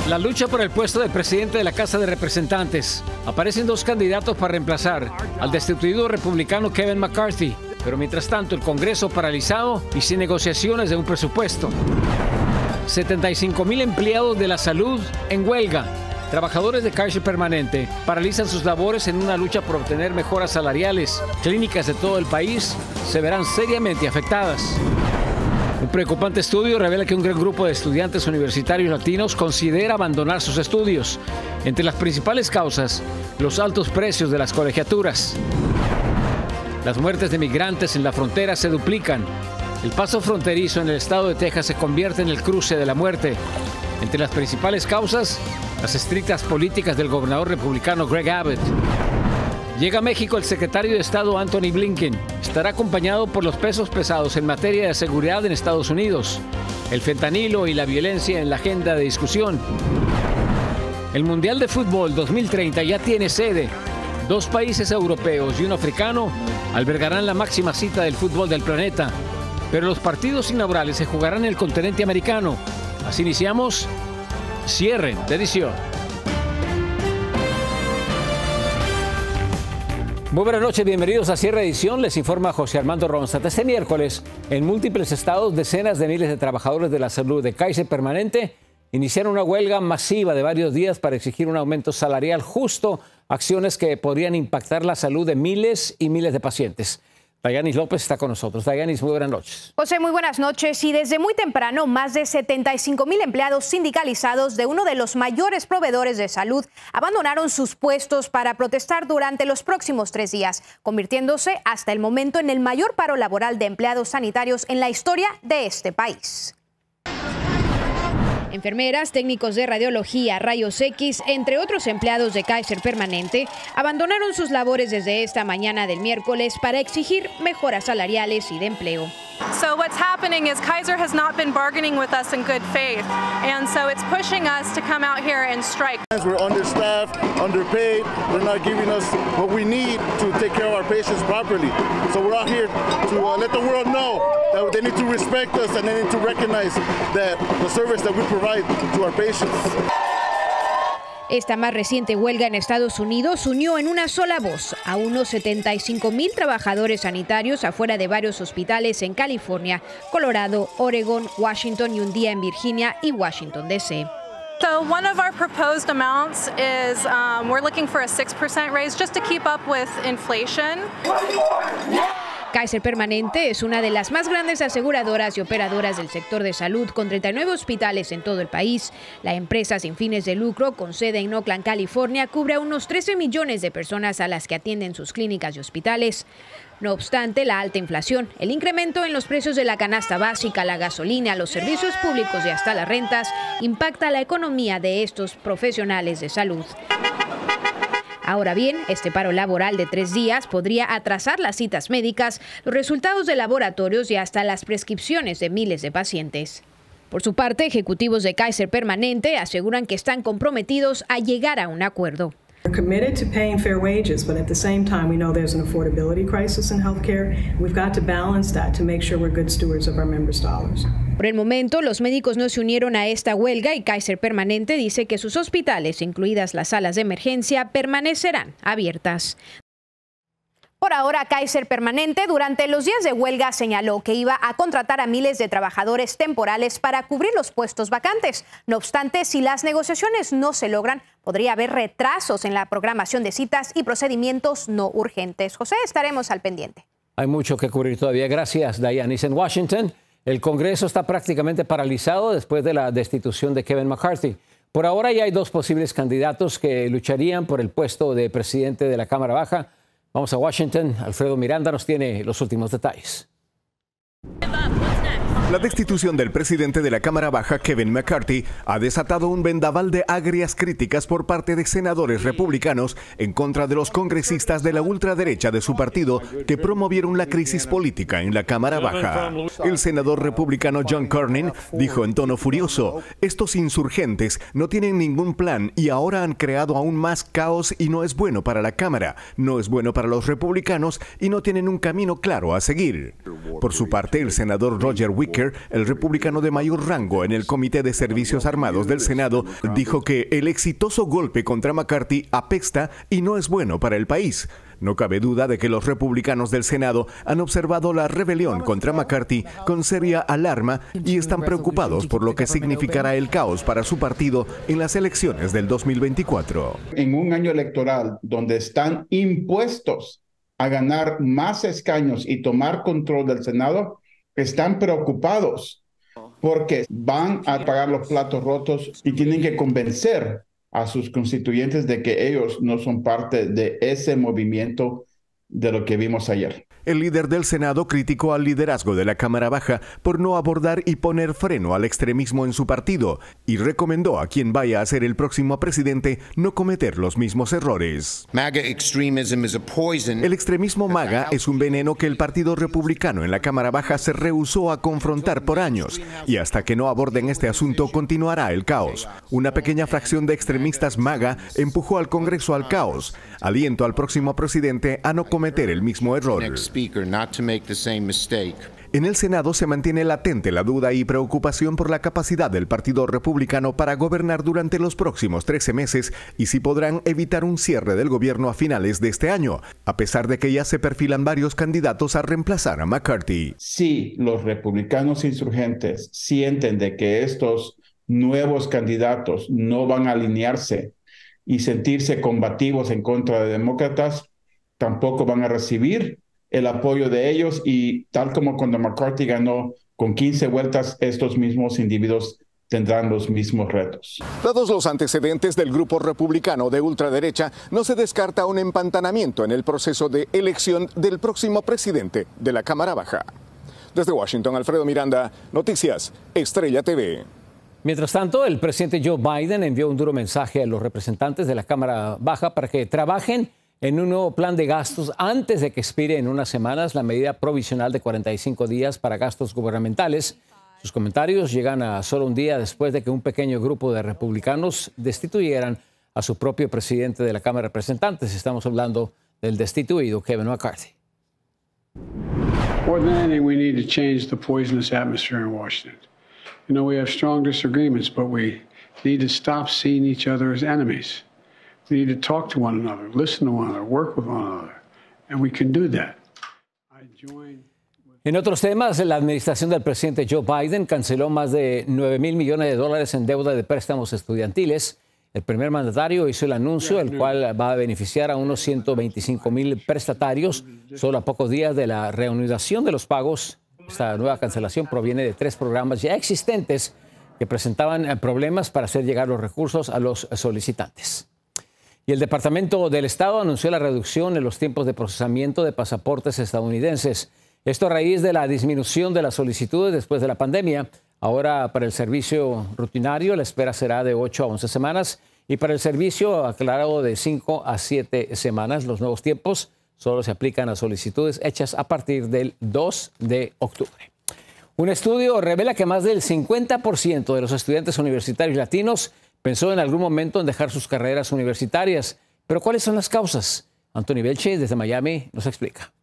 La lucha por el puesto de presidente de la Casa de Representantes. Aparecen dos candidatos para reemplazar al destituido republicano Kevin McCarthy. Pero mientras tanto, el Congreso paralizado y sin negociaciones de un presupuesto. 75,000 empleados de la salud en huelga. Trabajadores de Kaiser Permanente paralizan sus labores en una lucha por obtener mejoras salariales. Clínicas de todo el país se verán seriamente afectadas. Un preocupante estudio revela que un gran grupo de estudiantes universitarios latinos considera abandonar sus estudios. Entre las principales causas, los altos precios de las colegiaturas. Las muertes de migrantes en la frontera se duplican. El paso fronterizo en el estado de Texas se convierte en el cruce de la muerte. Entre las principales causas, las estrictas políticas del gobernador republicano Greg Abbott. Llega a México el secretario de Estado Antony Blinken. Estará acompañado por los pesos pesados en materia de seguridad en Estados Unidos. El fentanilo y la violencia en la agenda de discusión. El Mundial de Fútbol 2030 ya tiene sede. 2 países europeos y uno africano albergarán la máxima cita del fútbol del planeta. Pero los partidos inaugurales se jugarán en el continente americano. Así iniciamos cierre de edición. Muy buenas noches, bienvenidos a Cierre de Edición. Les informa José Armando Ronzat. Este miércoles, en múltiples estados, decenas de miles de trabajadores de la salud de Kaiser Permanente iniciaron una huelga masiva de varios días para exigir un aumento salarial justo, acciones que podrían impactar la salud de miles y miles de pacientes. Dayanis López está con nosotros. Dayanis, muy buenas noches. José, muy buenas noches. Y desde muy temprano, más de 75,000 empleados sindicalizados de uno de los mayores proveedores de salud abandonaron sus puestos para protestar durante los próximos 3 días, convirtiéndose hasta el momento en el mayor paro laboral de empleados sanitarios en la historia de este país. Enfermeras, técnicos de radiología, rayos X, entre otros empleados de Kaiser Permanente, abandonaron sus labores desde esta mañana del miércoles para exigir mejoras salariales y de empleo. So what's happening is Kaiser has not been bargaining with us in good faith, and so it's pushing us to come out here and strike. We're understaffed, underpaid. They're not giving us what we need to take care of our patients properly. So we're out here to let the world know that they need to respect us and they need to recognize that the service that we provide to our patients. Esta más reciente huelga en Estados Unidos unió en una sola voz a unos 75,000 trabajadores sanitarios afuera de varios hospitales en California, Colorado, Oregon, Washington y un día en Virginia y Washington, D.C. So one of our proposed amounts is we're looking for a 6% raise just to keep up with inflation. Kaiser Permanente es una de las más grandes aseguradoras y operadoras del sector de salud, con 39 hospitales en todo el país. La empresa sin fines de lucro, con sede en Oakland, California, cubre a unos 13 millones de personas a las que atienden sus clínicas y hospitales. No obstante, la alta inflación, el incremento en los precios de la canasta básica, la gasolina, los servicios públicos y hasta las rentas impacta la economía de estos profesionales de salud. Ahora bien, este paro laboral de 3 días podría atrasar las citas médicas, los resultados de laboratorios y hasta las prescripciones de miles de pacientes. Por su parte, ejecutivos de Kaiser Permanente aseguran que están comprometidos a llegar a un acuerdo. We're committed to paying fair wages, but at the same time, we know there's an affordability crisis in healthcare. We've got to balance that to make sure we're good stewards of our members' dollars. Por el momento, los médicos no se unieron a esta huelga y Kaiser Permanente dice que sus hospitales, incluidas las salas de emergencia, permanecerán abiertas. Por ahora, Kaiser Permanente durante los días de huelga señaló que iba a contratar a miles de trabajadores temporales para cubrir los puestos vacantes. No obstante, si las negociaciones no se logran, podría haber retrasos en la programación de citas y procedimientos no urgentes. José, estaremos al pendiente. Hay mucho que cubrir todavía. Gracias, Dayanis. En Washington, el Congreso está prácticamente paralizado después de la destitución de Kevin McCarthy. Por ahora ya hay 2 posibles candidatos que lucharían por el puesto de presidente de la Cámara Baja. Vamos a Washington. Alfredo Miranda nos tiene los últimos detalles. La destitución del presidente de la Cámara Baja, Kevin McCarthy, ha desatado un vendaval de agrias críticas por parte de senadores republicanos en contra de los congresistas de la ultraderecha de su partido que promovieron la crisis política en la Cámara Baja. El senador republicano John Cornyn dijo en tono furioso: estos insurgentes no tienen ningún plan y ahora han creado aún más caos y no es bueno para la Cámara, no es bueno para los republicanos y no tienen un camino claro a seguir. Por su parte, el senador Roger Wicker Baker, el republicano de mayor rango en el Comité de Servicios Armados del Senado, dijo que el exitoso golpe contra McCarthy apesta y no es bueno para el país. No cabe duda de que los republicanos del Senado han observado la rebelión contra McCarthy con seria alarma y están preocupados por lo que significará el caos para su partido en las elecciones del 2024. En un año electoral donde están impuestos a ganar más escaños y tomar control del Senado, están preocupados porque van a pagar los platos rotos y tienen que convencer a sus constituyentes de que ellos no son parte de ese movimiento de lo que vimos ayer. El líder del Senado criticó al liderazgo de la Cámara Baja por no abordar y poner freno al extremismo en su partido y recomendó a quien vaya a ser el próximo presidente no cometer los mismos errores. El extremismo MAGA es un veneno que el Partido Republicano en la Cámara Baja se rehusó a confrontar por años y hasta que no aborden este asunto continuará el caos. Una pequeña fracción de extremistas MAGA empujó al Congreso al caos. Aliento al próximo presidente a no cometer el mismo error. En el Senado se mantiene latente la duda y preocupación por la capacidad del Partido Republicano para gobernar durante los próximos 13 meses y si podrán evitar un cierre del gobierno a finales de este año, a pesar de que ya se perfilan varios candidatos a reemplazar a McCarthy. Si los republicanos insurgentes sienten de que estos nuevos candidatos no van a alinearse y sentirse combativos en contra de demócratas, tampoco van a recibir el apoyo de ellos y tal como cuando McCarthy ganó con 15 vueltas, estos mismos individuos tendrán los mismos retos. Dados los antecedentes del grupo republicano de ultraderecha, no se descarta un empantanamiento en el proceso de elección del próximo presidente de la Cámara Baja. Desde Washington, Alfredo Miranda, Noticias Estrella TV. Mientras tanto, el presidente Joe Biden envió un duro mensaje a los representantes de la Cámara Baja para que trabajen en un nuevo plan de gastos antes de que expire en unas semanas la medida provisional de 45 días para gastos gubernamentales. Sus comentarios llegan a solo un día después de que un pequeño grupo de republicanos destituyeran a su propio presidente de la Cámara de Representantes. Estamos hablando del destituido Kevin McCarthy. More than anything, we need to change the poisonous atmosphere in Washington. You know, we have strong disagreements, but we need to stop seeing each other as enemies. We need to talk to one another, listen to one another, work with one another, and we can do that. En otros temas, la administración del presidente Joe Biden canceló más de $9,000 millones en deuda de préstamos estudiantiles. El primer mandatario hizo el anuncio, el cual va a beneficiar a unos 125,000 prestatarios solo a pocos días de la reanudación de los pagos. Esta nueva cancelación proviene de 3 programas ya existentes que presentaban problemas para hacer llegar los recursos a los solicitantes. Y el Departamento del Estado anunció la reducción en los tiempos de procesamiento de pasaportes estadounidenses. Esto a raíz de la disminución de las solicitudes después de la pandemia. Ahora, para el servicio rutinario, la espera será de 8 a 11 semanas y para el servicio aclarado de 5 a 7 semanas. Los nuevos tiempos solo se aplican a solicitudes hechas a partir del 2 de octubre. Un estudio revela que más del 50% de los estudiantes universitarios latinos pensó en algún momento en dejar sus carreras universitarias. Pero ¿cuáles son las causas? Anthony Belche, desde Miami, nos explica.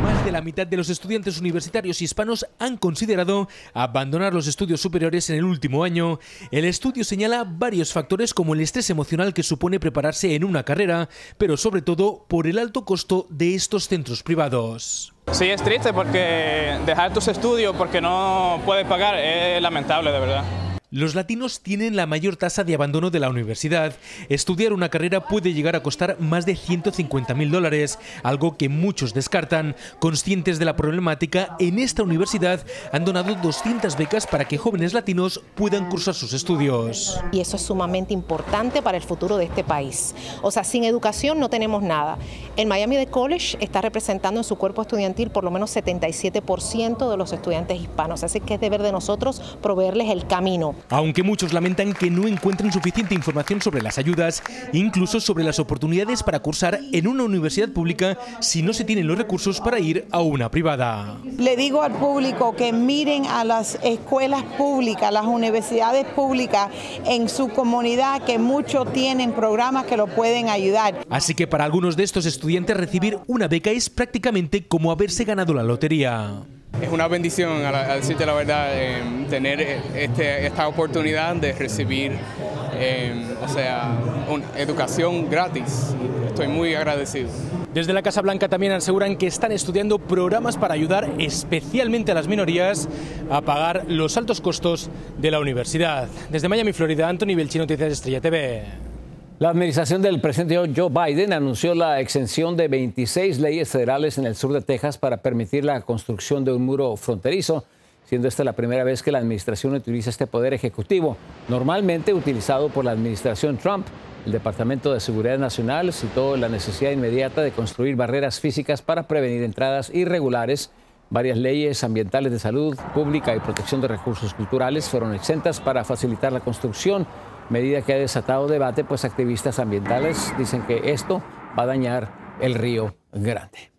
Más de la mitad de los estudiantes universitarios hispanos han considerado abandonar los estudios superiores en el último año. El estudio señala varios factores como el estrés emocional que supone prepararse en una carrera, pero sobre todo por el alto costo de estos centros privados. Sí, es triste porque dejar tus estudios porque no puedes pagar es lamentable, de verdad. Los latinos tienen la mayor tasa de abandono de la universidad. Estudiar una carrera puede llegar a costar más de $150,000, algo que muchos descartan. Conscientes de la problemática, en esta universidad han donado 200 becas para que jóvenes latinos puedan cursar sus estudios. Y eso es sumamente importante para el futuro de este país. O sea, sin educación no tenemos nada. El Miami-Dade College está representando en su cuerpo estudiantil por lo menos 77% de los estudiantes hispanos. Así que es deber de nosotros proveerles el camino. Aunque muchos lamentan que no encuentren suficiente información sobre las ayudas, incluso sobre las oportunidades para cursar en una universidad pública si no se tienen los recursos para ir a una privada. Le digo al público que miren a las escuelas públicas, las universidades públicas en su comunidad, que muchos tienen programas que lo pueden ayudar. Así que para algunos de estos estudiantes recibir una beca es prácticamente como haberse ganado la lotería. Es una bendición, a decirte la verdad, tener esta oportunidad de recibir educación gratis. Estoy muy agradecido. Desde la Casa Blanca también aseguran que están estudiando programas para ayudar especialmente a las minorías a pagar los altos costos de la universidad. Desde Miami, Florida, Anthony Belchi, Noticias Estrella TV. La administración del presidente Joe Biden anunció la exención de 26 leyes federales en el sur de Texas para permitir la construcción de un muro fronterizo, siendo esta la primera vez que la administración utiliza este poder ejecutivo, normalmente utilizado por la administración Trump. El Departamento de Seguridad Nacional citó la necesidad inmediata de construir barreras físicas para prevenir entradas irregulares. Varias leyes ambientales de salud pública y protección de recursos culturales fueron exentas para facilitar la construcción, medida que ha desatado debate, pues activistas ambientales dicen que esto va a dañar el Río Grande.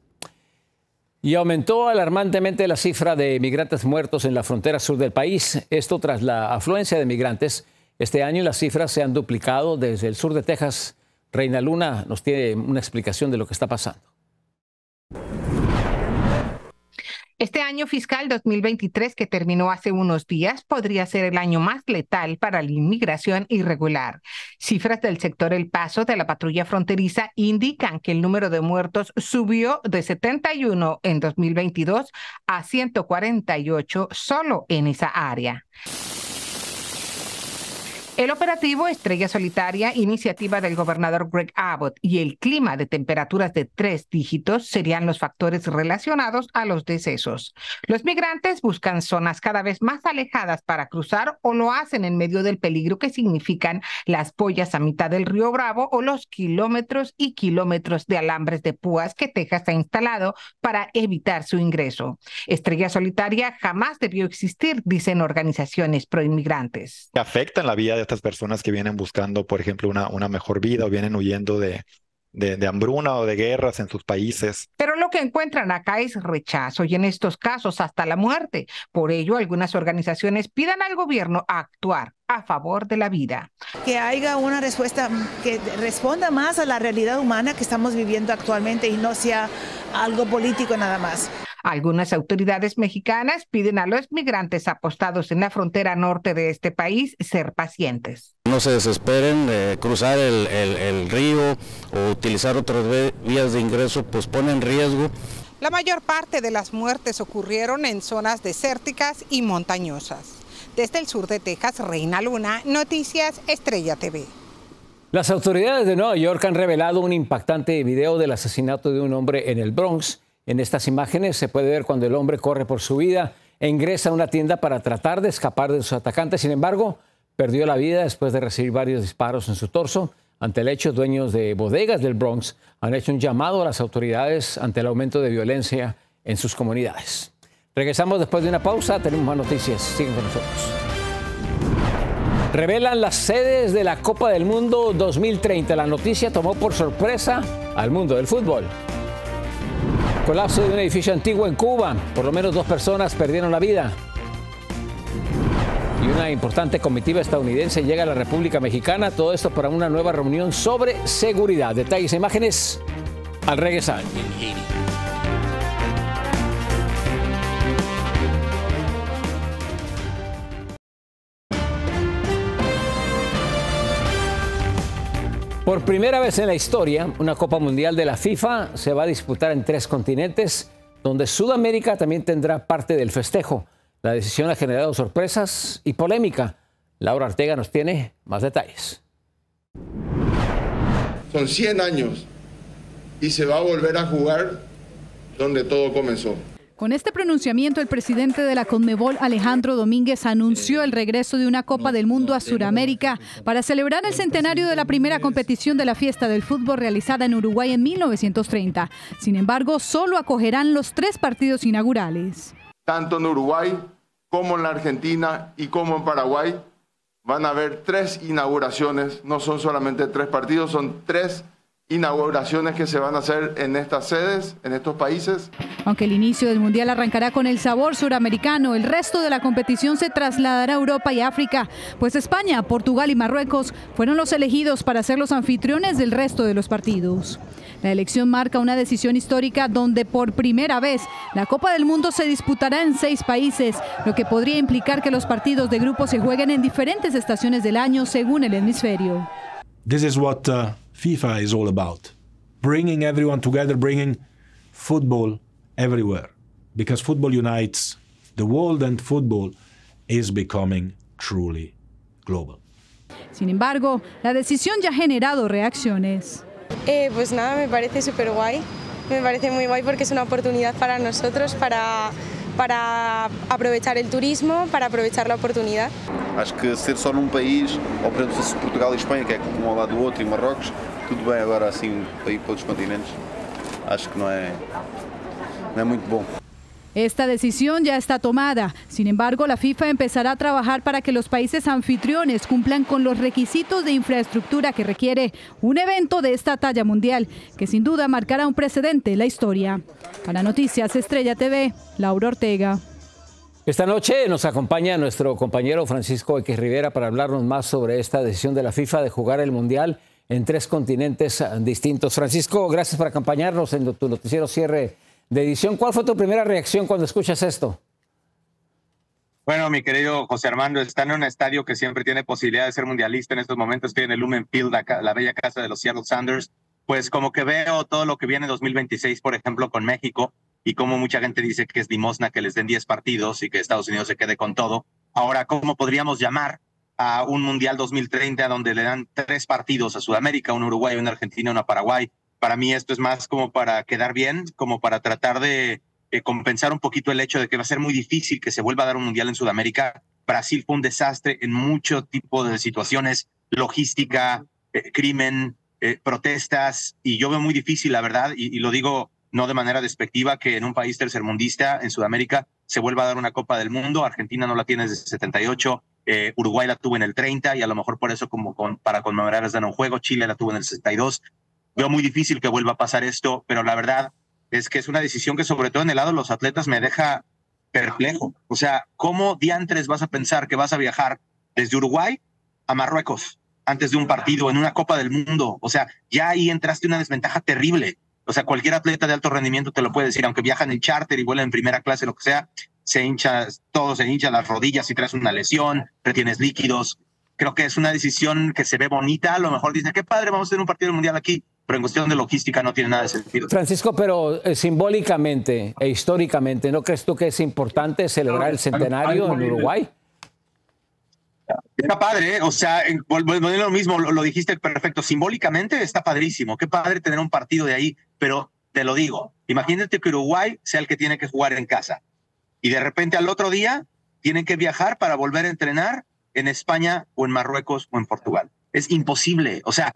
Y aumentó alarmantemente la cifra de migrantes muertos en la frontera sur del país. Esto tras la afluencia de migrantes. Este año las cifras se han duplicado desde el sur de Texas. Reina Luna nos tiene una explicación de lo que está pasando. Este año fiscal 2023, que terminó hace unos días, podría ser el año más letal para la inmigración irregular. Cifras del sector El Paso de la patrulla fronteriza indican que el número de muertos subió de 71 en 2022 a 148 solo en esa área. El operativo Estrella Solitaria, iniciativa del gobernador Greg Abbott, y el clima de temperaturas de 3 dígitos serían los factores relacionados a los decesos. Los migrantes buscan zonas cada vez más alejadas para cruzar o lo hacen en medio del peligro que significan las boyas a mitad del río Bravo o los kilómetros y kilómetros de alambres de púas que Texas ha instalado para evitar su ingreso. Estrella Solitaria jamás debió existir, dicen organizaciones proinmigrantes. Afectan la vida de estas personas que vienen buscando, por ejemplo, una mejor vida o vienen huyendo de hambruna o de guerras en sus países. Pero lo que encuentran acá es rechazo y en estos casos hasta la muerte. Por ello, algunas organizaciones piden al gobierno a actuar a favor de la vida. Que haya una respuesta que responda más a la realidad humana que estamos viviendo actualmente y no sea algo político nada más. Algunas autoridades mexicanas piden a los migrantes apostados en la frontera norte de este país ser pacientes. No se desesperen, cruzar el río o utilizar otras vías de ingreso pues pone en riesgo. La mayor parte de las muertes ocurrieron en zonas desérticas y montañosas. Desde el sur de Texas, Reina Luna, Noticias Estrella TV. Las autoridades de Nueva York han revelado un impactante video del asesinato de un hombre en el Bronx. En estas imágenes se puede ver cuando el hombre corre por su vida e ingresa a una tienda para tratar de escapar de sus atacantes. Sin embargo, perdió la vida después de recibir varios disparos en su torso. Ante el hecho, dueños de bodegas del Bronx han hecho un llamado a las autoridades ante el aumento de violencia en sus comunidades. Regresamos después de una pausa. Tenemos más noticias. Siguen con nosotros. Revelan las sedes de la Copa del Mundo 2030. La noticia tomó por sorpresa al mundo del fútbol. Colapso de un edificio antiguo en Cuba. Por lo menos 2 personas perdieron la vida. Y una importante comitiva estadounidense llega a la República Mexicana. Todo esto para una nueva reunión sobre seguridad. Detalles e imágenes al regresar. Por primera vez en la historia, una Copa Mundial de la FIFA se va a disputar en 3 continentes, donde Sudamérica también tendrá parte del festejo. La decisión ha generado sorpresas y polémica. Laura Ortega nos tiene más detalles. Son 100 años y se va a volver a jugar donde todo comenzó. Con este pronunciamiento, el presidente de la CONMEBOL, Alejandro Domínguez, anunció el regreso de una Copa del Mundo a Sudamérica para celebrar el centenario de la primera competición de la fiesta del fútbol realizada en Uruguay en 1930. Sin embargo, solo acogerán los 3 partidos inaugurales. Tanto en Uruguay como en la Argentina y como en Paraguay van a haber 3 inauguraciones. No son solamente 3 partidos, son 3 inauguraciones que se van a hacer en estas sedes, en estos países. Aunque el inicio del Mundial arrancará con el sabor suramericano, el resto de la competición se trasladará a Europa y África, pues España, Portugal y Marruecos fueron los elegidos para ser los anfitriones del resto de los partidos. La elección marca una decisión histórica donde por primera vez la Copa del Mundo se disputará en 6 países, lo que podría implicar que los partidos de grupo se jueguen en diferentes estaciones del año según el hemisferio. This is what FIFA is all about. Bringing everyone together, bringing football everywhere. Because football unites the world and football is becoming truly global. Sin embargo, la decisión ya ha generado reacciones. Pues nada, me parece súper guay. Me parece muy guay porque es una oportunidad para nosotros para aprovechar el turismo, para aprovechar la oportunidad. Acho que ser só num país, ou por exemplo, se Portugal e Espanha, que é um ao lado do outro, e Marrocos, tudo bem, agora assim, para ir para outros continentes, acho que não é muito bom. Esta decisión ya está tomada. Sin embargo, la FIFA empezará a trabajar para que los países anfitriones cumplan con los requisitos de infraestructura que requiere un evento de esta talla mundial, que sin duda marcará un precedente en la historia. Para Noticias Estrella TV, Laura Ortega. Esta noche nos acompaña nuestro compañero Francisco X Rivera para hablarnos más sobre esta decisión de la FIFA de jugar el Mundial en 3 continentes distintos. Francisco, gracias por acompañarnos en tu noticiero cierre de edición. ¿Cuál fue tu primera reacción cuando escuchas esto? Bueno, mi querido José Armando, está en un estadio que siempre tiene posibilidad de ser mundialista. En estos momentos estoy en el Lumen Field, la bella casa de los Seattle Sounders. Pues como que veo todo lo que viene en 2026, por ejemplo, con México, y como mucha gente dice que es limosna que les den 10 partidos y que Estados Unidos se quede con todo. Ahora, ¿cómo podríamos llamar a un Mundial 2030 donde le dan 3 partidos a Sudamérica, un Uruguay, una Argentina, una Paraguay? Para mí esto es más como para quedar bien, como para tratar de compensar un poquito el hecho de que va a ser muy difícil que se vuelva a dar un Mundial en Sudamérica. Brasil fue un desastre en mucho tipo de situaciones, logística, crimen, protestas, y yo veo muy difícil, la verdad, y lo digo no de manera despectiva, que en un país tercermundista, en Sudamérica, se vuelva a dar una Copa del Mundo. Argentina no la tiene desde el 78, Uruguay la tuvo en el 30, y a lo mejor por eso para conmemorar les dan un juego. Chile la tuvo en el 62. Veo muy difícil que vuelva a pasar esto, pero la verdad es que es una decisión que sobre todo en el lado de los atletas me deja perplejo. O sea, ¿cómo diantres vas a pensar que vas a viajar desde Uruguay a Marruecos antes de un partido en una Copa del Mundo? O sea, ya ahí entraste en una desventaja terrible. O sea, cualquier atleta de alto rendimiento te lo puede decir, aunque viajan en charter y vuelan en primera clase, lo que sea, todo se hincha las rodillas si traes una lesión, retienes líquidos. Creo que es una decisión que se ve bonita. A lo mejor dicen, qué padre, vamos a tener un partido mundial aquí, pero en cuestión de logística no tiene nada de sentido. Francisco, pero simbólicamente e históricamente, ¿no crees tú que es importante celebrar el centenario en Uruguay? Está padre, o sea, volviendo lo mismo, lo dijiste perfecto, simbólicamente está padrísimo, qué padre tener un partido de ahí, pero te lo digo, imagínate que Uruguay sea el que tiene que jugar en casa y de repente al otro día tienen que viajar para volver a entrenar en España o en Marruecos o en Portugal. Es imposible, o sea,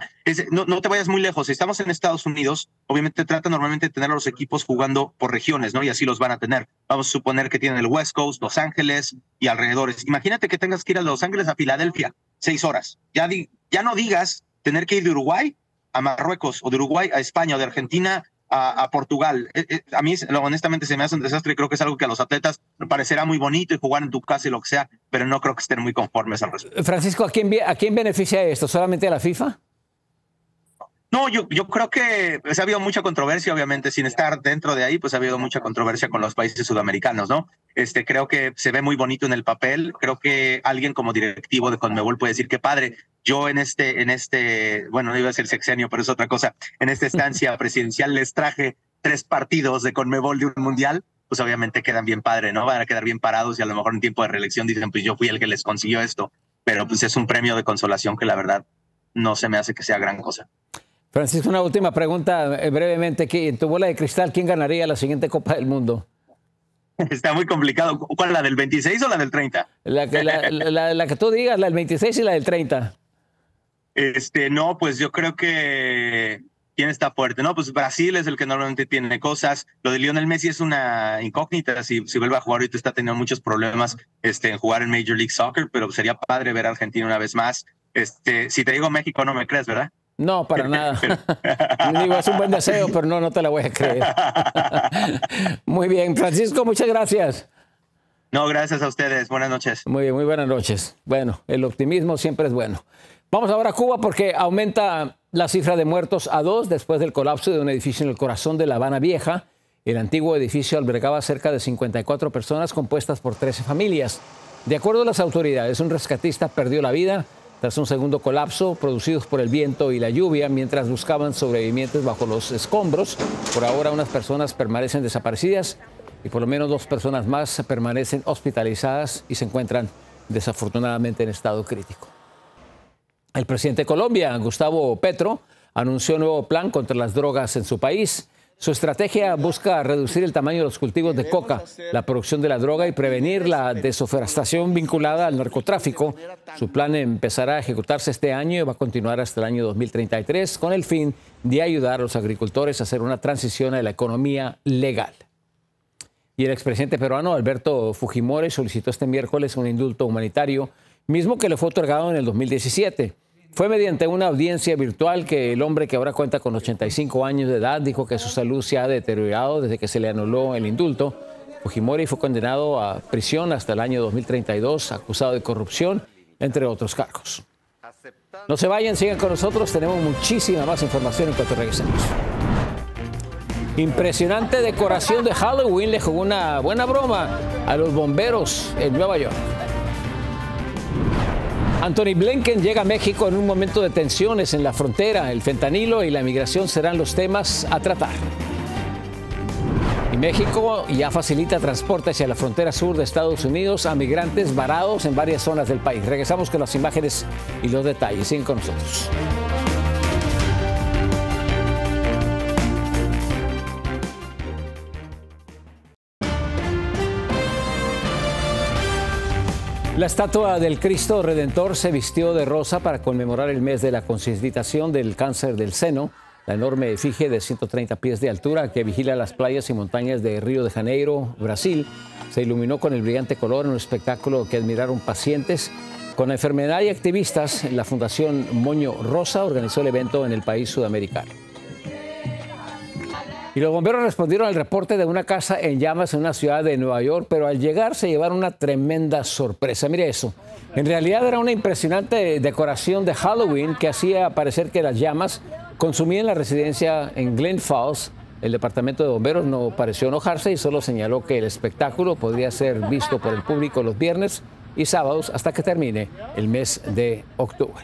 no te vayas muy lejos. Si estamos en Estados Unidos, obviamente trata normalmente de tener a los equipos jugando por regiones, ¿no? Y así los van a tener. Vamos a suponer que tienen el West Coast, Los Ángeles y alrededores. Imagínate que tengas que ir a Los Ángeles a Filadelfia, 6 horas. Ya no digas tener que ir de Uruguay a Marruecos o de Uruguay a España o de Argentina a Portugal. A mí honestamente se me hace un desastre y creo que es algo que a los atletas me parecerá muy bonito y jugar en tu casa y lo que sea, pero no creo que estén muy conformes al respecto. Francisco, ¿a quién beneficia esto? ¿Solamente a la FIFA? No, yo creo que ha habido mucha controversia, obviamente, sin estar dentro de ahí, pues ha habido mucha controversia con los países sudamericanos, ¿no? Creo que se ve muy bonito en el papel. Creo que alguien como directivo de CONMEBOL puede decir, qué padre, yo en bueno, no iba a decir sexenio, pero es otra cosa, en esta estancia presidencial les traje 3 partidos de CONMEBOL de un mundial, pues obviamente quedan bien padre, ¿no? Van a quedar bien parados y a lo mejor en tiempo de reelección dicen, pues yo fui el que les consiguió esto, pero pues es un premio de consolación que la verdad no se me hace que sea gran cosa. Francisco, una última pregunta brevemente. En tu bola de cristal, ¿quién ganaría la siguiente Copa del Mundo? Está muy complicado. ¿Cuál, la del 26 o la del 30? La que tú digas, la del 26 y la del 30. No, pues yo creo que... ¿Quién está fuerte? No, pues Brasil es el que normalmente tiene cosas. Lo de Lionel Messi es una incógnita. Si vuelve a jugar, ahorita está teniendo muchos problemas en jugar en Major League Soccer, pero sería padre ver a Argentina una vez más. Si te digo México, no me crees, ¿verdad? No, para nada. Digo, es un buen deseo, pero no te la voy a creer. Muy bien, Francisco, muchas gracias. No, gracias a ustedes. Buenas noches. Muy bien, muy buenas noches. Bueno, el optimismo siempre es bueno. Vamos ahora a Cuba porque aumenta la cifra de muertos a 2 después del colapso de un edificio en el corazón de La Habana Vieja. El antiguo edificio albergaba cerca de 54 personas compuestas por 13 familias. De acuerdo a las autoridades, un rescatista perdió la vida tras un segundo colapso producidos por el viento y la lluvia mientras buscaban sobrevivientes bajo los escombros. Por ahora, unas personas permanecen desaparecidas y por lo menos 2 personas más permanecen hospitalizadas y se encuentran desafortunadamente en estado crítico. El presidente de Colombia, Gustavo Petro, anunció un nuevo plan contra las drogas en su país. Su estrategia busca reducir el tamaño de los cultivos de coca, la producción de la droga y prevenir la deforestación vinculada al narcotráfico. Su plan empezará a ejecutarse este año y va a continuar hasta el año 2033 con el fin de ayudar a los agricultores a hacer una transición a la economía legal. Y el expresidente peruano Alberto Fujimori solicitó este miércoles un indulto humanitario, mismo que le fue otorgado en el 2017. Fue mediante una audiencia virtual que el hombre, que ahora cuenta con 85 años de edad, dijo que su salud se ha deteriorado desde que se le anuló el indulto. Fujimori fue condenado a prisión hasta el año 2032, acusado de corrupción, entre otros cargos. No se vayan, sigan con nosotros, tenemos muchísima más información en cuanto regresemos. Impresionante decoración de Halloween le jugó una buena broma a los bomberos en Nueva York. Anthony Blinken llega a México en un momento de tensiones en la frontera. El fentanilo y la migración serán los temas a tratar. Y México ya facilita transporte hacia la frontera sur de Estados Unidos a migrantes varados en varias zonas del país. Regresamos con las imágenes y los detalles. Siguen con nosotros. La estatua del Cristo Redentor se vistió de rosa para conmemorar el mes de la concientización del cáncer del seno. La enorme efigie de 130 pies de altura que vigila las playas y montañas de Río de Janeiro, Brasil, se iluminó con el brillante color en un espectáculo que admiraron pacientes. Con la enfermedad y activistas, la Fundación Moño Rosa organizó el evento en el país sudamericano. Y los bomberos respondieron al reporte de una casa en llamas en una ciudad de Nueva York, pero al llegar se llevaron una tremenda sorpresa. Mire eso. En realidad era una impresionante decoración de Halloween que hacía parecer que las llamas consumían la residencia en Glen Falls. El departamento de bomberos no pareció enojarse y solo señaló que el espectáculo podría ser visto por el público los viernes y sábados hasta que termine el mes de octubre.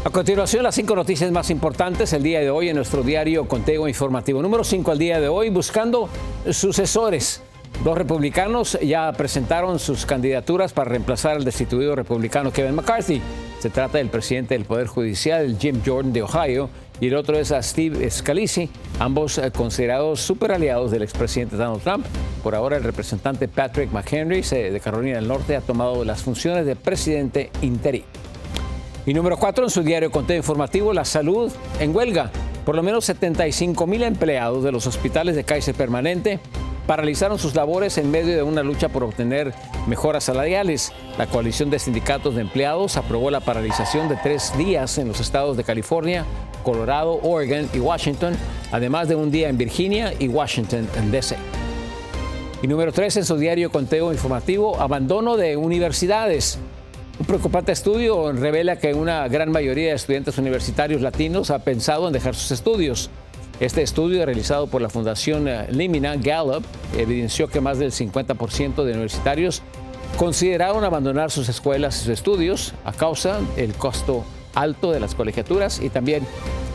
A continuación, las 5 noticias más importantes el día de hoy en nuestro diario Conteo Informativo. Número 5 al día de hoy, buscando sucesores. 2 republicanos ya presentaron sus candidaturas para reemplazar al destituido republicano Kevin McCarthy. Se trata del presidente del Poder Judicial, Jim Jordan de Ohio, y el otro es a Steve Scalise, ambos considerados superaliados del expresidente Donald Trump. Por ahora, el representante Patrick McHenry de Carolina del Norte ha tomado las funciones de presidente interino. Y número 4 en su diario Conteo Informativo, la salud en huelga. Por lo menos 75,000 empleados de los hospitales de Kaiser Permanente paralizaron sus labores en medio de una lucha por obtener mejoras salariales. La coalición de sindicatos de empleados aprobó la paralización de 3 días en los estados de California, Colorado, Oregon y Washington, además de un día en Virginia y Washington D.C. Y número 3 en su diario Conteo Informativo, abandono de universidades. Un preocupante estudio revela que una gran mayoría de estudiantes universitarios latinos ha pensado en dejar sus estudios. Este estudio, realizado por la Fundación Limina Gallup, evidenció que más del 50% de universitarios consideraron abandonar sus escuelas y sus estudios a causa del costo alto de las colegiaturas y también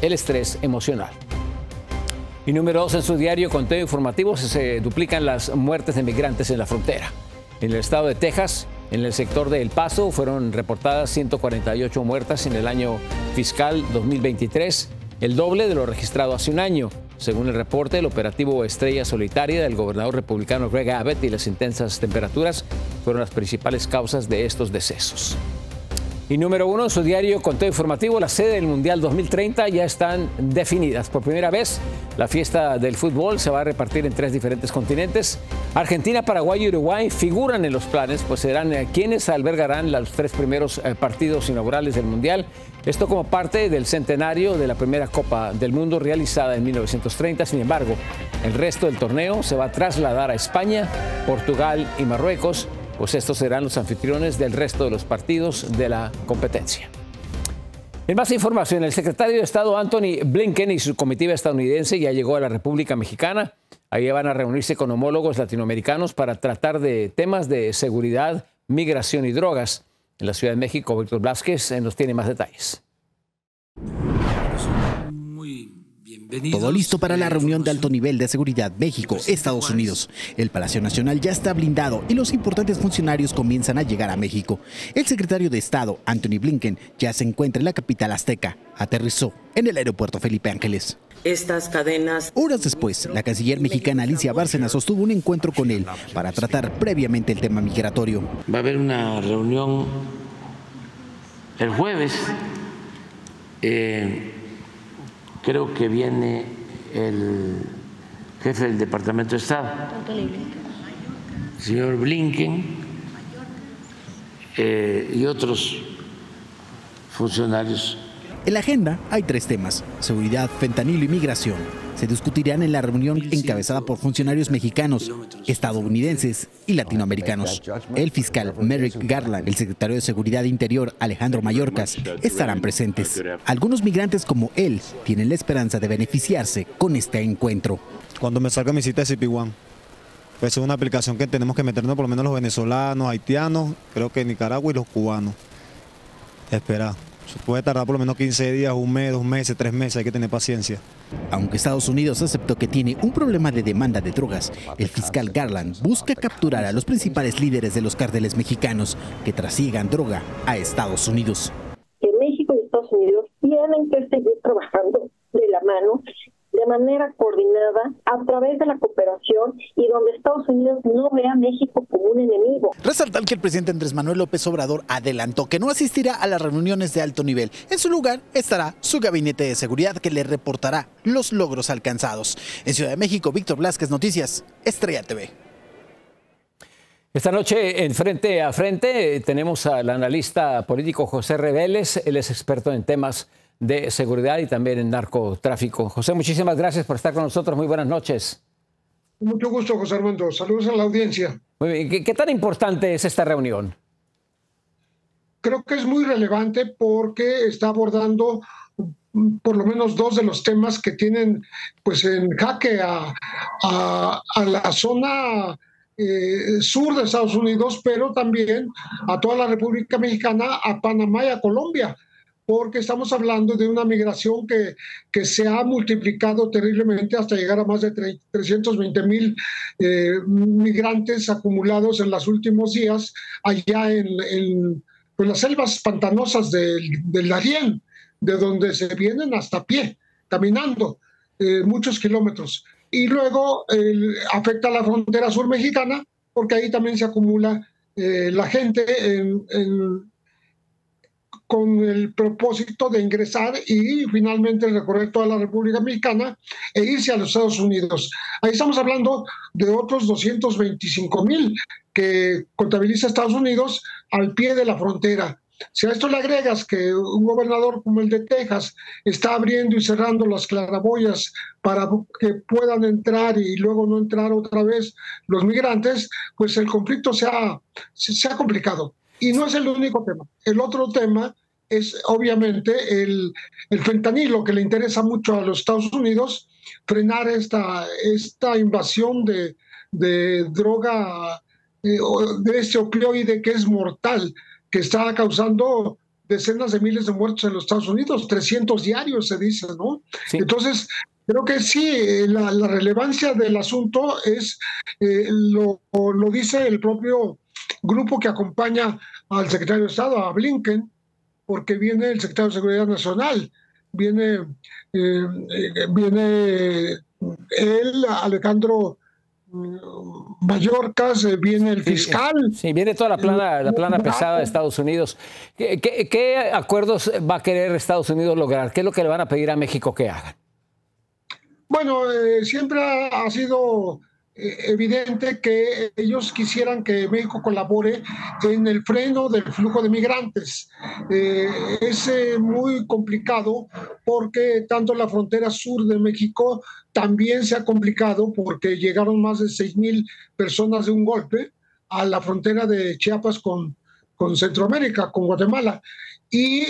el estrés emocional. Y número 2 en su diario Conteo Informativo, se duplican las muertes de migrantes en la frontera. En el estado de Texas, en el sector de El Paso, fueron reportadas 148 muertas en el año fiscal 2023, el doble de lo registrado hace un año. Según el reporte, el operativo Estrella Solitaria del gobernador republicano Greg Abbott y las intensas temperaturas fueron las principales causas de estos decesos. Y número 1 en su diario Conteo Informativo, la sede del Mundial 2030 ya están definidas. Por primera vez, la fiesta del fútbol se va a repartir en 3 diferentes continentes. Argentina, Paraguay y Uruguay figuran en los planes, pues serán quienes albergarán los 3 primeros partidos inaugurales del Mundial. Esto como parte del centenario de la primera Copa del Mundo realizada en 1930. Sin embargo, el resto del torneo se va a trasladar a España, Portugal y Marruecos, pues estos serán los anfitriones del resto de los partidos de la competencia. En más información, el secretario de Estado Antony Blinken y su comitiva estadounidense ya llegó a la República Mexicana. Ahí van a reunirse con homólogos latinoamericanos para tratar de temas de seguridad, migración y drogas. En la Ciudad de México, Víctor Blázquez nos tiene más detalles. Todo listo para la reunión de alto nivel de seguridad México-Estados Unidos. El Palacio Nacional ya está blindado y los importantes funcionarios comienzan a llegar a México. El secretario de Estado, Antony Blinken, ya se encuentra en la capital azteca. Aterrizó en el aeropuerto Felipe Ángeles. Estas cadenas. Horas después, la canciller mexicana Alicia Bárcena sostuvo un encuentro con él para tratar previamente el tema migratorio. Va a haber una reunión el jueves. Creo que viene el jefe del Departamento de Estado, el señor Blinken, y otros funcionarios. En la agenda hay 3 temas: seguridad, fentanilo y migración. Se discutirán en la reunión encabezada por funcionarios mexicanos, estadounidenses y latinoamericanos. El fiscal Merrick Garland, el secretario de Seguridad Interior Alejandro Mayorkas estarán presentes. Algunos migrantes como él tienen la esperanza de beneficiarse con este encuentro. Cuando me salga mi cita de CP1, pues es una aplicación que tenemos que meternos por lo menos los venezolanos, haitianos, creo que Nicaragua y los cubanos. Espera. Puede tardar por lo menos 15 días, 1 mes, 2 meses, 3 meses, hay que tener paciencia. Aunque Estados Unidos aceptó que tiene un problema de demanda de drogas, el fiscal Garland busca capturar a los principales líderes de los cárteles mexicanos que trasigan droga a Estados Unidos. Que México y Estados Unidos tienen que seguir trabajando de la mano, de manera coordinada, a través de la cooperación y donde Estados Unidos no vea a México como un enemigo. Resaltar que el presidente Andrés Manuel López Obrador adelantó que no asistirá a las reuniones de alto nivel. En su lugar estará su gabinete de seguridad, que le reportará los logros alcanzados. En Ciudad de México, Víctor Blázquez, Noticias Estrella TV. Esta noche en Frente a Frente tenemos al analista político José Reveles. Él es experto en temas de seguridad y también en narcotráfico. José, muchísimas gracias por estar con nosotros. Muy buenas noches. Mucho gusto, José Armando. Saludos a la audiencia. Muy bien. ¿Qué tan importante es esta reunión? Creo que es muy relevante porque está abordando por lo menos 2 de los temas que tienen pues en jaque a la zona sur de Estados Unidos, pero también a toda la República Mexicana, a Panamá y a Colombia, porque estamos hablando de una migración que se ha multiplicado terriblemente hasta llegar a más de 320,000 migrantes acumulados en los últimos días allá en las selvas pantanosas del Darién, de donde se vienen hasta a pie, caminando muchos kilómetros. Y luego afecta a la frontera sur mexicana, porque ahí también se acumula la gente con el propósito de ingresar y finalmente recorrer toda la República Mexicana e irse a los Estados Unidos. Ahí estamos hablando de otros 225,000 que contabiliza Estados Unidos al pie de la frontera. Si a esto le agregas que un gobernador como el de Texas está abriendo y cerrando las claraboyas para que puedan entrar y luego no entrar otra vez los migrantes, pues el conflicto se ha complicado. Y no es el único tema. El otro tema es obviamente el fentanilo, que le interesa mucho a los Estados Unidos, frenar esta invasión de droga, de este opioide que es mortal, que está causando decenas de miles de muertos en los Estados Unidos, 300 diarios se dice, ¿no? Sí. Entonces, creo que sí, la relevancia del asunto es, lo dice el propio grupo que acompaña al secretario de Estado, a Blinken, porque viene el secretario de Seguridad Nacional, viene él, Alejandro Mallorcas, viene el fiscal. Sí, viene toda la plana pesada de Estados Unidos. ¿Qué acuerdos va a querer Estados Unidos lograr? ¿Qué es lo que le van a pedir a México que hagan? Bueno, siempre ha sido evidente que ellos quisieran que México colabore en el freno del flujo de migrantes. Es muy complicado porque tanto la frontera sur de México también se ha complicado porque llegaron más de 6,000 personas de un golpe a la frontera de Chiapas con Centroamérica, con Guatemala, y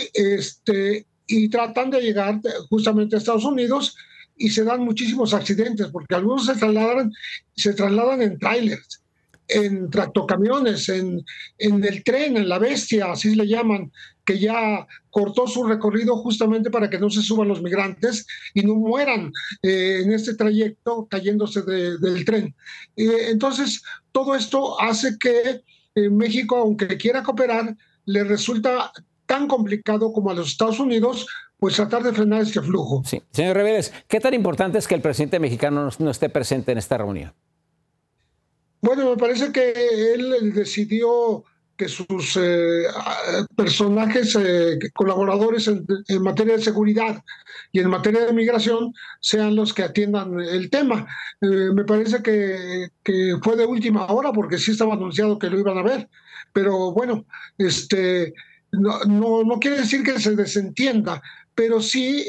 tratan de llegar justamente a Estados Unidos. Y se dan muchísimos accidentes porque algunos se trasladan en trailers, en tractocamiones, en el tren, en la bestia, así le llaman, que ya cortó su recorrido justamente para que no se suban los migrantes y no mueran en este trayecto cayéndose del tren. Entonces, todo esto hace que México, aunque quiera cooperar, le resulta tan complicado como a los Estados Unidos, pues tratar de frenar este flujo. Sí. Señor Reveles, ¿qué tan importante es que el presidente mexicano no esté presente en esta reunión? Bueno, me parece que él decidió que sus personajes, colaboradores en materia de seguridad y en materia de migración sean los que atiendan el tema. Me parece que fue de última hora porque sí estaba anunciado que lo iban a ver, pero bueno, no quiere decir que se desentienda, pero sí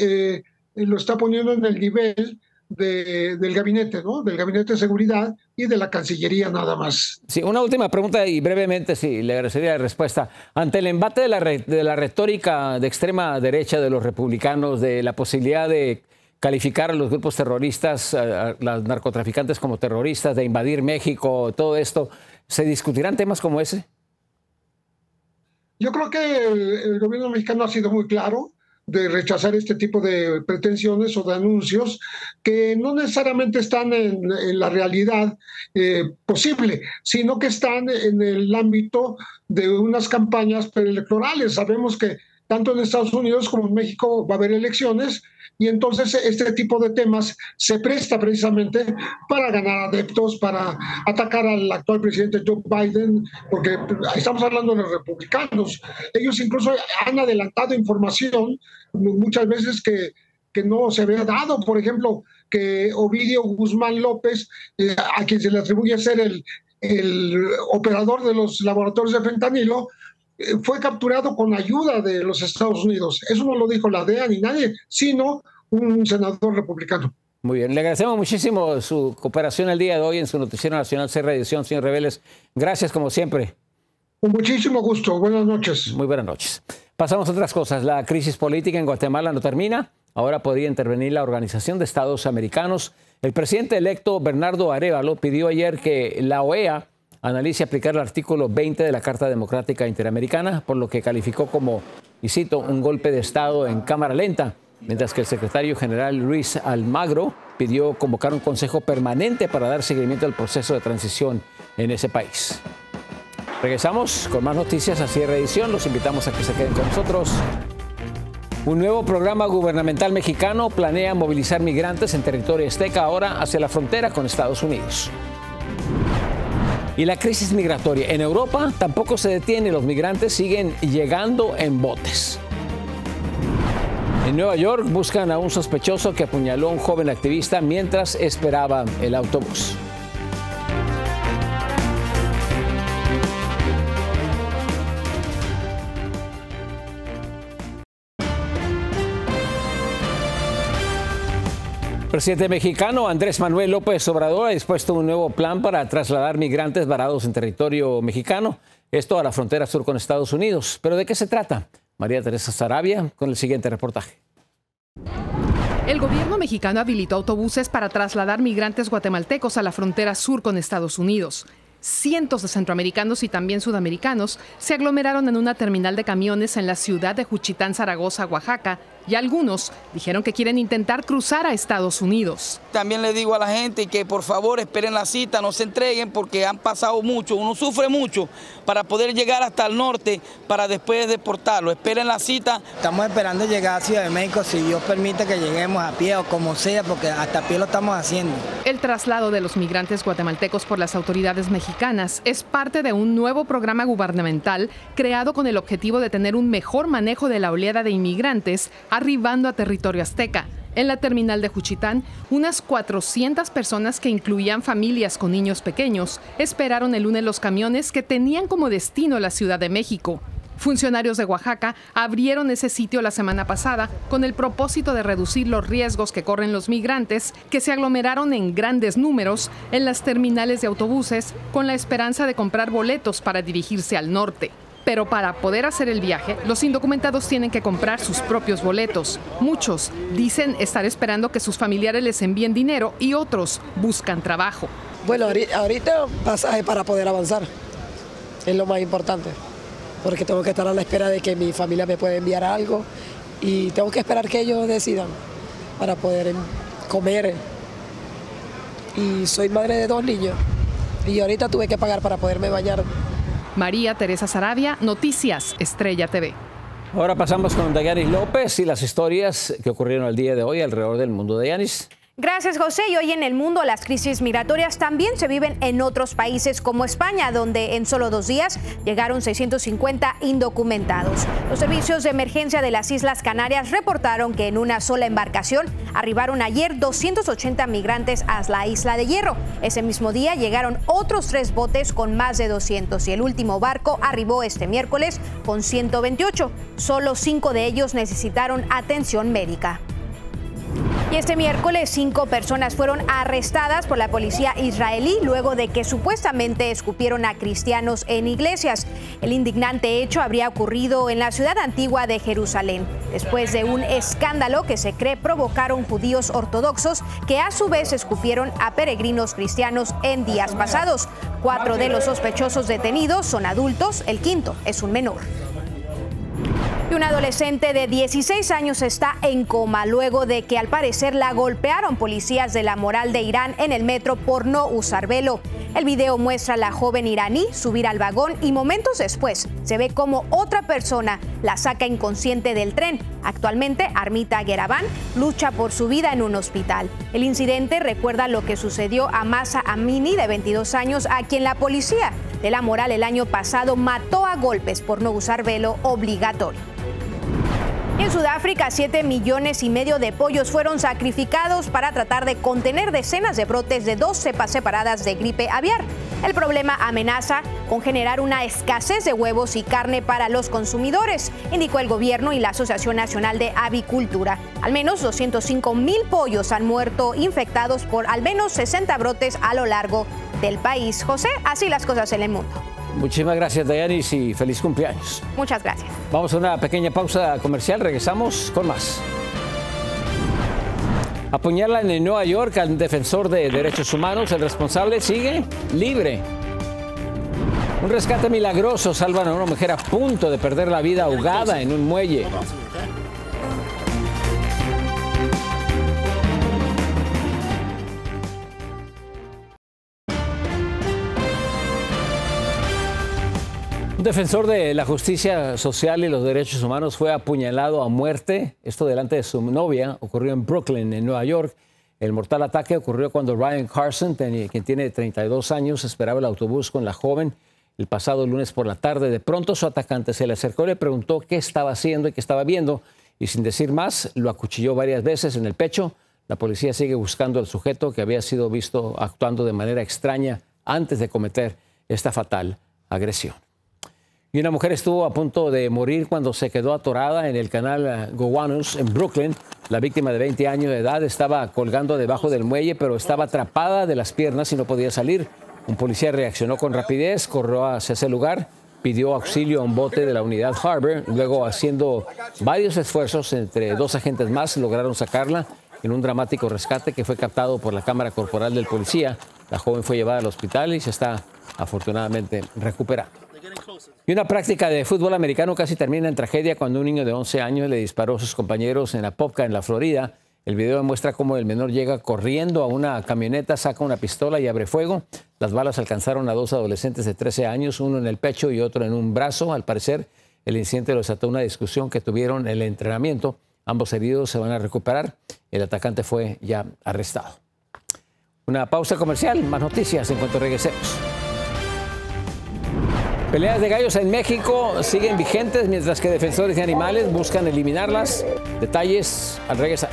lo está poniendo en el nivel del gabinete, ¿no? Del gabinete de seguridad y de la Cancillería nada más. Sí, una última pregunta y brevemente, sí, le agradecería la respuesta. Ante el embate de la retórica de extrema derecha de los republicanos, de la posibilidad de calificar a los grupos terroristas, a los narcotraficantes como terroristas, de invadir México, todo esto, ¿se discutirán temas como ese? Yo creo que el gobierno mexicano ha sido muy claro de rechazar este tipo de pretensiones o de anuncios que no necesariamente están en la realidad posible, sino que están en el ámbito de unas campañas preelectorales. Sabemos que tanto en Estados Unidos como en México va a haber elecciones y entonces este tipo de temas se presta precisamente para ganar adeptos, para atacar al actual presidente Joe Biden, porque estamos hablando de los republicanos. Ellos incluso han adelantado información muchas veces que no se había dado. Por ejemplo, que Ovidio Guzmán López, a quien se le atribuye ser el operador de los laboratorios de fentanilo, fue capturado con ayuda de los Estados Unidos. Eso no lo dijo la DEA ni nadie, sino un senador republicano. Muy bien, le agradecemos muchísimo su cooperación el día de hoy en su Noticiero Nacional CR Edición, señor Reveles. Gracias como siempre. Con muchísimo gusto. Buenas noches. Muy buenas noches. Pasamos a otras cosas. La crisis política en Guatemala no termina. Ahora podría intervenir la Organización de Estados Americanos. El presidente electo Bernardo Arévalo pidió ayer que la OEA analice aplicar el artículo 20 de la Carta Democrática Interamericana, por lo que calificó como, y cito, un golpe de Estado en cámara lenta, mientras que el secretario general Luis Almagro pidió convocar un consejo permanente para dar seguimiento al proceso de transición en ese país. Regresamos con más noticias a Cierre Edición. Los invitamos a que se queden con nosotros. Un nuevo programa gubernamental mexicano planea movilizar migrantes en territorio azteca ahora hacia la frontera con Estados Unidos. Y la crisis migratoria en Europa tampoco se detiene. Los migrantes siguen llegando en botes. En Nueva York buscan a un sospechoso que apuñaló a un joven activista mientras esperaba el autobús. El presidente mexicano Andrés Manuel López Obrador ha dispuesto un nuevo plan para trasladar migrantes varados en territorio mexicano, esto a la frontera sur con Estados Unidos. ¿Pero de qué se trata? María Teresa Sarabia con el siguiente reportaje. El gobierno mexicano habilitó autobuses para trasladar migrantes guatemaltecos a la frontera sur con Estados Unidos. Cientos de centroamericanos y también sudamericanos se aglomeraron en una terminal de camiones en la ciudad de Juchitán, Zaragoza, Oaxaca, y algunos dijeron que quieren intentar cruzar a Estados Unidos. También le digo a la gente que por favor esperen la cita, no se entreguen porque han pasado mucho, uno sufre mucho para poder llegar hasta el norte para después deportarlo. Esperen la cita. Estamos esperando llegar a Ciudad de México, si Dios permite que lleguemos a pie o como sea, porque hasta a pie lo estamos haciendo. El traslado de los migrantes guatemaltecos por las autoridades mexicanas es parte de un nuevo programa gubernamental creado con el objetivo de tener un mejor manejo de la oleada de inmigrantes arribando a territorio azteca. En la terminal de Juchitán, unas 400 personas que incluían familias con niños pequeños esperaron el lunes los camiones que tenían como destino la Ciudad de México. Funcionarios de Oaxaca abrieron ese sitio la semana pasada con el propósito de reducir los riesgos que corren los migrantes que se aglomeraron en grandes números en las terminales de autobuses con la esperanza de comprar boletos para dirigirse al norte. Pero para poder hacer el viaje, los indocumentados tienen que comprar sus propios boletos. Muchos dicen estar esperando que sus familiares les envíen dinero y otros buscan trabajo. Bueno, ahorita pasaje para poder avanzar es lo más importante, porque tengo que estar a la espera de que mi familia me pueda enviar algo y tengo que esperar que ellos decidan para poder comer. Y soy madre de 2 niños y ahorita tuve que pagar para poderme bañar. María Teresa Saravia, Noticias Estrella TV. Ahora pasamos con Dayanis López y las historias que ocurrieron el día de hoy alrededor del mundo. Dayanis. Gracias, José. Y hoy en el mundo las crisis migratorias también se viven en otros países como España, donde en solo 2 días llegaron 650 indocumentados. Los servicios de emergencia de las Islas Canarias reportaron que en una sola embarcación arribaron ayer 280 migrantes a la Isla de Hierro. Ese mismo día llegaron otros 3 botes con más de 200 y el último barco arribó este miércoles con 128. Solo 5 de ellos necesitaron atención médica. Y este miércoles 5 personas fueron arrestadas por la policía israelí luego de que supuestamente escupieron a cristianos en iglesias. El indignante hecho habría ocurrido en la ciudad antigua de Jerusalén, después de un escándalo que se cree provocaron judíos ortodoxos que a su vez escupieron a peregrinos cristianos en días pasados. 4 de los sospechosos detenidos son adultos, el 5º es un menor. Y un adolescente de 16 años está en coma luego de que al parecer la golpearon policías de la moral de Irán en el metro por no usar velo. El video muestra a la joven iraní subir al vagón y momentos después se ve como otra persona la saca inconsciente del tren. Actualmente Armita Geraban lucha por su vida en un hospital. El incidente recuerda lo que sucedió a Masa Amini de 22 años, a quien la policía de la moral el año pasado mató a golpes por no usar velo obligatorio. En Sudáfrica, 7,5 millones de pollos fueron sacrificados para tratar de contener decenas de brotes de 2 cepas separadas de gripe aviar. El problema amenaza con generar una escasez de huevos y carne para los consumidores, indicó el gobierno y la Asociación Nacional de Avicultura. Al menos 205,000 pollos han muerto infectados por al menos 60 brotes a lo largo del país. José, así las cosas en el mundo. Muchísimas gracias, Dayanis, y feliz cumpleaños. Muchas gracias. Vamos a una pequeña pausa comercial, regresamos con más. Apuñalan en Nueva York al defensor de derechos humanos, el responsable sigue libre. Un rescate milagroso salvan a una mujer a punto de perder la vida ahogada en un muelle. Un defensor de la justicia social y los derechos humanos fue apuñalado a muerte. Esto delante de su novia. Ocurrió en Brooklyn, en Nueva York. El mortal ataque ocurrió cuando Ryan Carson, quien tiene 32 años, esperaba el autobús con la joven el pasado lunes por la tarde. De pronto su atacante se le acercó y le preguntó qué estaba haciendo y qué estaba viendo. Y sin decir más, lo acuchilló varias veces en el pecho. La policía sigue buscando al sujeto que había sido visto actuando de manera extraña antes de cometer esta fatal agresión. Y una mujer estuvo a punto de morir cuando se quedó atorada en el canal Gowanus en Brooklyn. La víctima de 20 años de edad estaba colgando debajo del muelle, pero estaba atrapada de las piernas y no podía salir. Un policía reaccionó con rapidez, corrió hacia ese lugar, pidió auxilio a un bote de la unidad Harbor. Luego, haciendo varios esfuerzos entre 2 agentes más, lograron sacarla en un dramático rescate que fue captado por la cámara corporal del policía. La joven fue llevada al hospital y se está afortunadamente recuperando. Y una práctica de fútbol americano casi termina en tragedia cuando un niño de 11 años le disparó a sus compañeros en Apopka, en la Florida. El video muestra cómo el menor llega corriendo a una camioneta, saca una pistola y abre fuego. Las balas alcanzaron a dos adolescentes de 13 años, uno en el pecho y otro en un brazo. Al parecer, el incidente lo desató una discusión que tuvieron en el entrenamiento. Ambos heridos se van a recuperar. El atacante fue ya arrestado. Una pausa comercial, más noticias en cuanto regresemos. Peleas de gallos en México siguen vigentes mientras que defensores de animales buscan eliminarlas. Detalles al regresar.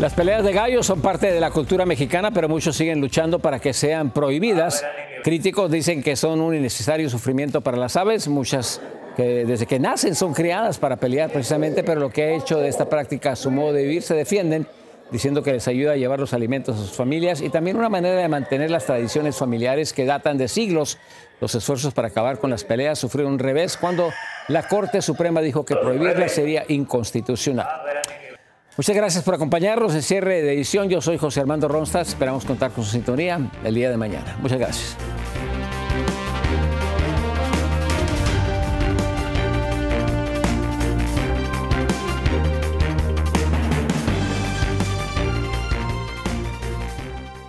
Las peleas de gallos son parte de la cultura mexicana, pero muchos siguen luchando para que sean prohibidas. Críticos dicen que son un innecesario sufrimiento para las aves, muchas que desde que nacen son criadas para pelear precisamente, pero lo que ha hecho de esta práctica su modo de vivir se defienden, diciendo que les ayuda a llevar los alimentos a sus familias y también una manera de mantener las tradiciones familiares que datan de siglos. Los esfuerzos para acabar con las peleas sufrieron un revés cuando la Corte Suprema dijo que prohibirlas sería inconstitucional. Muchas gracias por acompañarnos en cierre de edición. Yo soy José Armando Ronstadt. Esperamos contar con su sintonía el día de mañana. Muchas gracias.